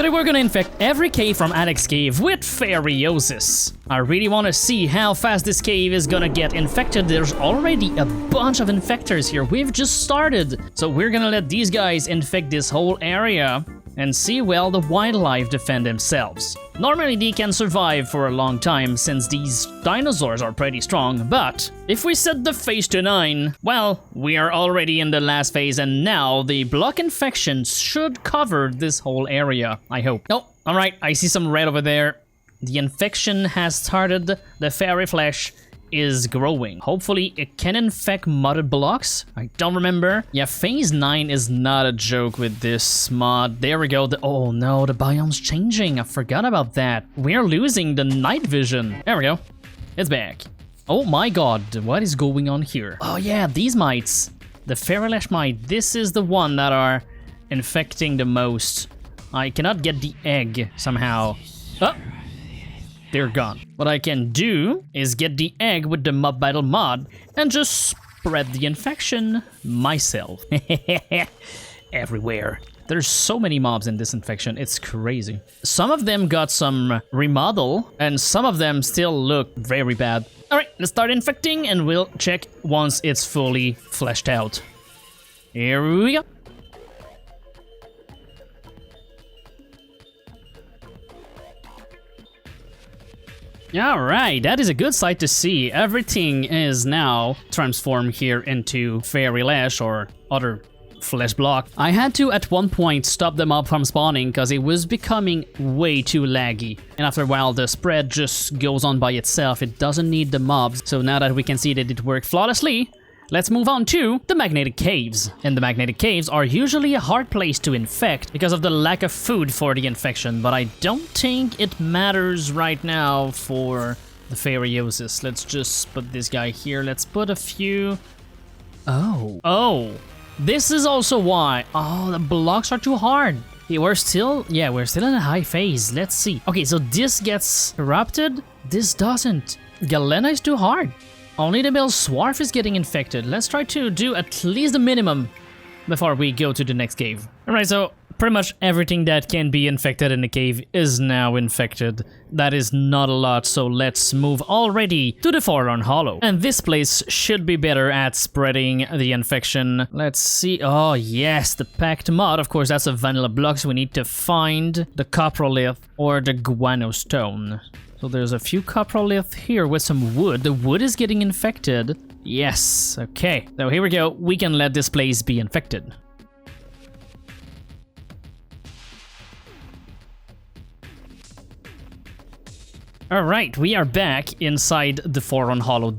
Today we're gonna infect every cave from Alex Cave with Phayriosis. I really want to see how fast this cave is gonna get infected. There's already a bunch of infectors here. We've just started. So we're gonna let these guys infect this whole area and see, well, the wildlife defend themselves. Normally they can survive for a long time since these dinosaurs are pretty strong, but if we set the phase to 9, well, we are already in the last phase and now the block infections should cover this whole area, I hope. Oh, alright, I see some red over there. The infection has started, the fairy flesh is growing. Hopefully it can infect modded blocks. I don't remember. Yeah, phase 9 is not a joke with this mod. There we go. Oh no, the biome's changing. I forgot about that. We're losing the night vision. There we go. It's back. Oh my god, what is going on here? Oh yeah, these mites. The Fairylash mite. This is the one that are infecting the most. I cannot get the egg somehow. Oh! They're gone. What I can do is get the egg with the mob battle mod and just spread the infection myself. Everywhere. There's so many mobs in this infection, it's crazy. Some of them got some remodel and some of them still look very bad. Alright, let's start infecting and we'll check once it's fully fleshed out. Here we go. Alright, that is a good sight to see. Everything is now transformed here into Fairylash or other flesh block. I had to at one point stop the mob from spawning because it was becoming way too laggy. And after a while the spread just goes on by itself. It doesn't need the mobs. So now that we can see that it worked flawlessly, let's move on to the magnetic caves. And the magnetic caves are usually a hard place to infect because of the lack of food for the infection, but I don't think it matters right now for the Phayriosis. Let's just put this guy here. Let's put a few... Oh, this is also why. Oh, the blocks are too hard. Yeah, we're still in a high phase. Let's see. Okay, so this gets erupted. This doesn't. Galena is too hard. Only the male swarf is getting infected. Let's try to do at least the minimum before we go to the next cave. Alright, so pretty much everything that can be infected in the cave is now infected. That is not a lot, so let's move already to the Phayriosis Hollow. And this place should be better at spreading the infection. Let's see. Oh yes, the packed mod. Of course, that's a vanilla block, so we need to find the coprolith or the guano stone. So there's a few coprolith here with some wood. The wood is getting infected. Yes, okay. So here we go. We can let this place be infected. Alright, we are back inside the Phayriosis Hollow.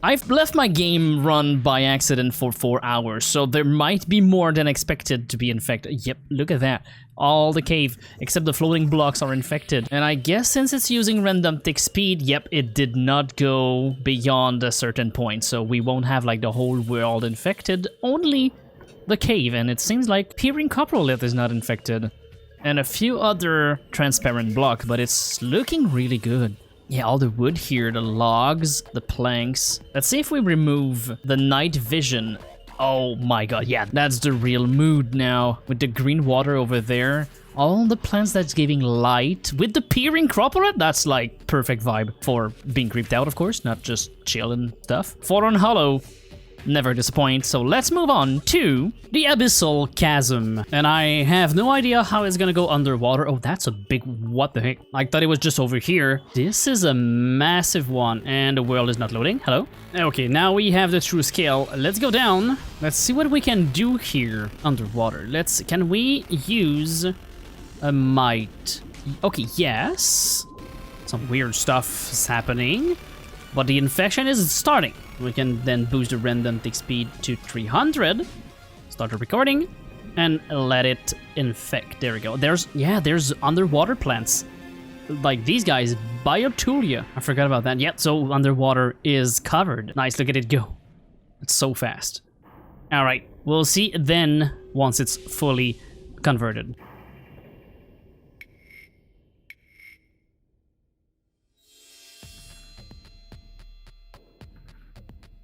I've left my game run by accident for 4 hours, so there might be more than expected to be infected. Yep, look at that. All the cave, except the floating blocks, are infected. And I guess since it's using random tick speed, yep, it did not go beyond a certain point, so we won't have like the whole world infected, only the cave, and it seems like Peering Coprolith is not infected. And a few other transparent blocks, but it's looking really good. Yeah, all the wood here, the logs, the planks. Let's see if we remove the night vision. Oh my god, yeah, that's the real mood now. With the green water over there. All the plants that's giving light. With the peering cropolette, that's like perfect vibe for being creeped out, of course, not just chill and stuff. Phayriosis Hollow. Never disappoint, so let's move on to the Abyssal Chasm. And I have no idea how it's gonna go underwater. Oh, that's a big... what the heck? I thought it was just over here. This is a massive one, and the world is not loading. Hello? Okay, now we have the true scale. Let's go down. Let's see what we can do here underwater. Can we use a mite? Okay, yes. Some weird stuff is happening. But the infection is starting. We can then boost the random tick speed to 300. Start the recording and let it infect. There we go. There's underwater plants. Like these guys, Biotulia. I forgot about that. Yep, so underwater is covered. Nice, look at it go. It's so fast. All right, we'll see then once it's fully converted.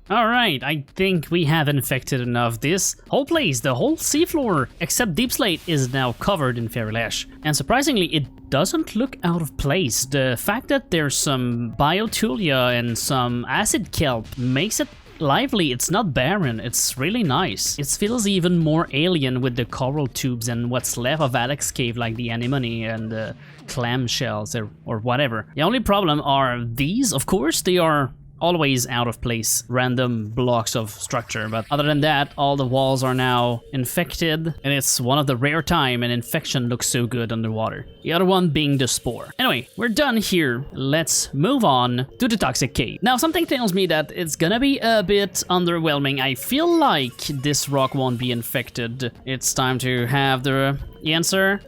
Alright, I think we have infected enough. This whole place, the whole seafloor, except Deep Slate, is now covered in fairy lash. And surprisingly, it doesn't look out of place. The fact that there's some biotulia and some acid kelp makes it lively. It's not barren, it's really nice. It feels even more alien with the coral tubes and what's left of Alex Cave, like the anemone and the clam shells or whatever. The only problem are these, of course, they are always out of place, random blocks of structure, but other than that, all the walls are now infected, and it's one of the rare time an infection looks so good underwater. The other one being the spore. Anyway, we're done here. Let's move on to the toxic cave. Now, something tells me that it's gonna be a bit underwhelming. I feel like this rock won't be infected. It's time to have the answer.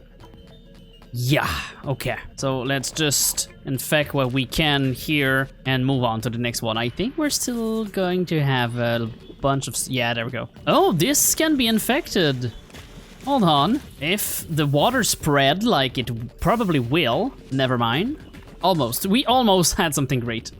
Yeah, okay. So let's just infect what we can here and move on to the next one. I think we're still going to have a bunch of... Yeah, there we go. Oh, this can be infected. Hold on. If the water spread like it probably will, never mind. Almost. We almost had something great.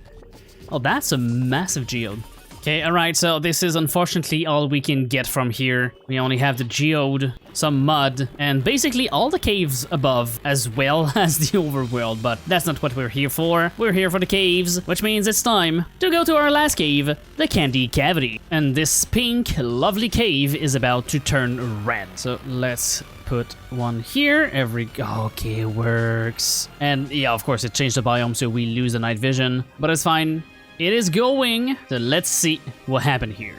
Oh, that's a massive geode. Okay, alright, so this is unfortunately all we can get from here. We only have the geode, some mud, and basically all the caves above, as well as the overworld, but that's not what we're here for. We're here for the caves, which means it's time to go to our last cave, the Candy Cavity. And this pink, lovely cave is about to turn red. So let's put one here. Okay, it works. And yeah, of course, it changed the biome, so we lose the night vision, but it's fine. It is going, so let's see what happened here.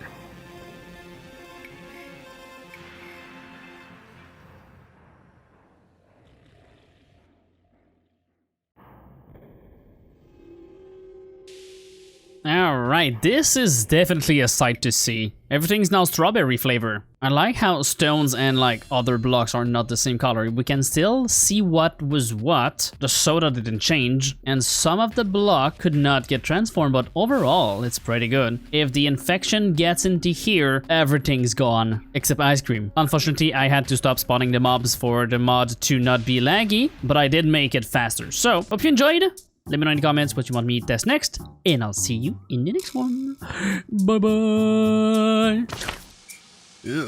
Alright, this is definitely a sight to see. Everything's now strawberry flavor. I like how stones and like other blocks are not the same color. We can still see what was what. The soda didn't change, and some of the block could not get transformed, but overall, it's pretty good. If the infection gets into here, everything's gone, except ice cream. Unfortunately, I had to stop spawning the mobs for the mod to not be laggy, but I did make it faster. So, hope you enjoyed. Let me know in the comments what you want me to test next, and I'll see you in the next one. Bye-bye.